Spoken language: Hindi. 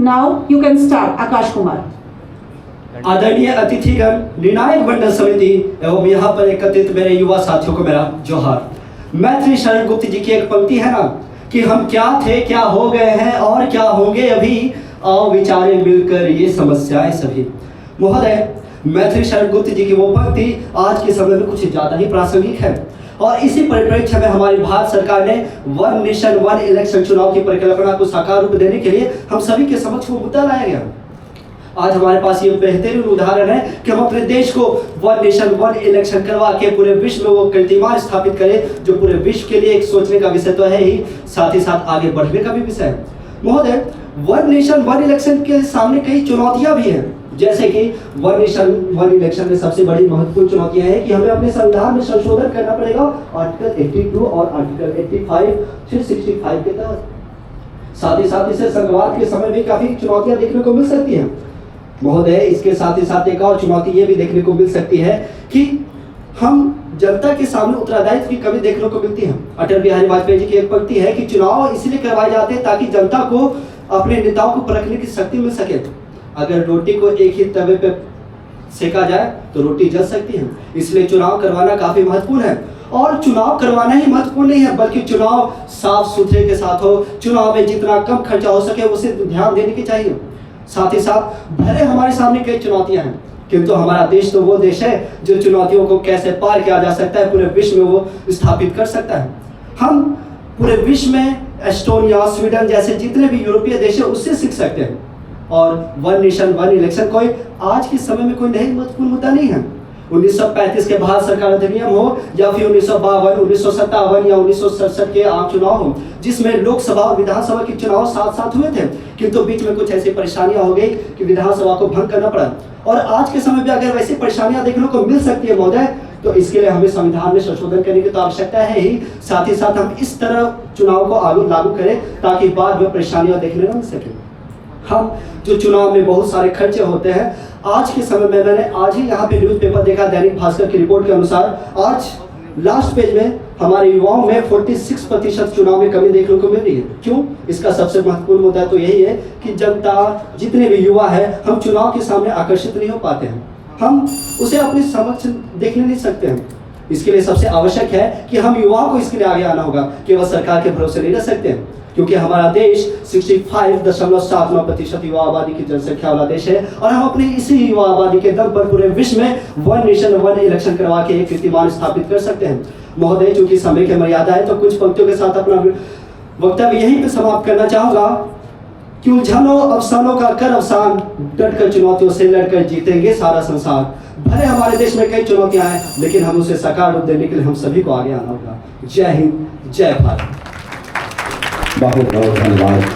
Now you can start, Akash Kumar. आदरणीय अतिथिगण, निर्णायक मंडल समिति एवं यहाँ पर एकत्रित मेरे युवा साथियों को मेरा जोहार। मैथिली शरण गुप्त जी की एक पंक्ति है ना कि हम क्या थे, क्या हो गए हैं और क्या होंगे अभी, आओ विचारे मिलकर ये समस्याएं सभी। महोदय, मैथिली शरण गुप्त जी की वो पंक्ति आज के समय में कुछ ज़्यादा ही प्रासंगिक है और इसी परिप्रेक्ष्य में हमारी भारत सरकार ने वन नेशन वन इलेक्शन चुनाव की परिकल्पना को साकार रूप देने के लिए हम सभी के समक्ष वो मुद्दा लाया गया। आज हमारे पास ये बेहतरीन उदाहरण है कि हम अपने देश को वन नेशन वन इलेक्शन करवा के पूरे विश्व में वो कीर्तिमान स्थापित करें, जो पूरे विश्व के लिए एक सोचने का विषय तो है ही, साथ ही साथ आगे बढ़ने का भी विषय है। महोदय, वन नेशन वन इलेक्शन के सामने कई चुनौतियां भी हैं, जैसे कि वन नेशन वन इलेक्शन में सबसे बड़ी महत्वपूर्ण चुनौतियां हैं कि हमें अपने संविधान में संशोधन करना पड़ेगा आर्टिकल 82 और आर्टिकल 85 फिर 65 के तहत। साथ ही साथ इसे संघवाद के समय भी काफी चुनौतियां देखने को मिल सकती हैं। महोदय, इसके साथ ही साथ एक और चुनौती ये भी देखने को मिल सकती है कि हम जनता के सामने उत्तरदायित्व की कमी देखने को मिलती है। अटल बिहारी वाजपेयी जी की एक पंक्ति है कि चुनाव इसलिए करवाए जाते हैं ताकि जनता को अपने नेताओं को परखने की शक्ति मिल सके। अगर रोटी को एक ही तवे पे सेका जाए तो रोटी जल सकती है, इसलिए चुनाव करवाना काफी महत्वपूर्ण है। और चुनाव करवाना ही महत्वपूर्ण नहीं है, बल्कि चुनाव साफ सुथरे के साथ हो, चुनाव में जितना कम खर्चा हो सके उसे ध्यान देने की चाहिए। साथ ही साथ भले हमारे सामने कई चुनौतियां हैं, किंतु हमारा देश तो वो देश है जो चुनौतियों को कैसे पार किया जा सकता है पूरे विश्व में वो स्थापित कर सकता है। हम पूरे विश्व में एस्टोनिया, स्वीडन जैसे जितने भी यूरोपीय देश है उससे सीख सकते हैं। और वन नेशन वन इलेक्शन कोई आज के समय में कोई नई महत्वपूर्ण मुद्दा नहीं है। 1935 के भारत सरकार अधिनियम हो या फिर 1952, 1957 या 1967 के आम चुनाव हो, जिसमें लोकसभा और विधानसभा के चुनाव साथ साथ हुए थे, किंतु बीच में कुछ ऐसी परेशानियां हो गई कि विधानसभा को भंग करना पड़ा। और आज के समय में अगर वैसी परेशानियां देखने को मिल सकती है महोदय, तो इसके लिए हमें संविधान में संशोधन करने की तो आवश्यकता है ही, साथ ही साथ हम इस तरह चुनाव को आगे लागू करें ताकि बाद में परेशानियां देखने को मिल सके। हम जो चुनाव में बहुत सारे खर्चे होते हैं, आज के समय में मैंने आज ही यहाँ पे न्यूज़पेपर देखा, दैनिक भास्कर की रिपोर्ट के अनुसार आज लास्ट पेज में हमारे युवाओं में 46% चुनाव में कमी देखने को मिल रही है। क्यों? इसका सबसे महत्वपूर्ण मुद्दा तो यही है कि जनता, जितने भी युवा है, हम चुनाव के सामने आकर्षित नहीं हो पाते हैं, हम उसे अपने समक्ष देखने नहीं सकते हैं। इसके लिए सबसे आवश्यक है कि हम युवाओं को इसके लिए आगे आना होगा, केवल सरकार के भरोसे नहीं रह सकते हैं, क्योंकि हमारा देश 65.79% युवा आबादी की जनसंख्या वाला देश है और हम अपनी इसी युवा आबादी के दम पर पूरे विश्व में वन नेशन वन इलेक्शन करवा के एक कीर्तिमान स्थापित कर सकते हैं। महोदय, चूंकि समय की मर्यादा है तो कुछ पंक्तियों के साथ अपना वक्तव्य यहीं पे समाप्त करना चाहूंगा कि उलझनों अफसानों का कर अवसान, डटकर चुनौतियों से लड़कर जीतेंगे सारा संसार। भले हमारे देश में कई चुनौतियां हैं, लेकिन हम उसे साकार रूप देने के लिए हम सभी को आगे आना होगा। जय हिंद, जय भारत। बहुत बहुत धन्यवाद।